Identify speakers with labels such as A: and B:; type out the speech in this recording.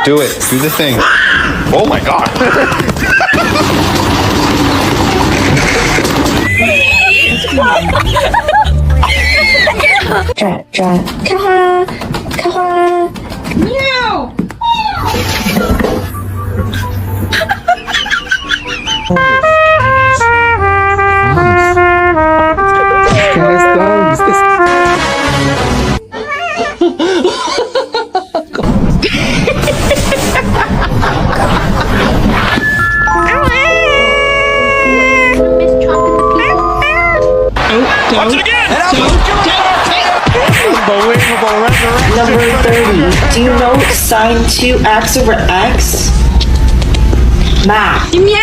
A: Do it. Do the thing. Oh my god.
B: Dra. Kaha.
C: Meow.
D: Watch it again!
A: Unbelievable resurrection.
B: Number 30. Do you know sine 2x over x? Math.
C: Meow.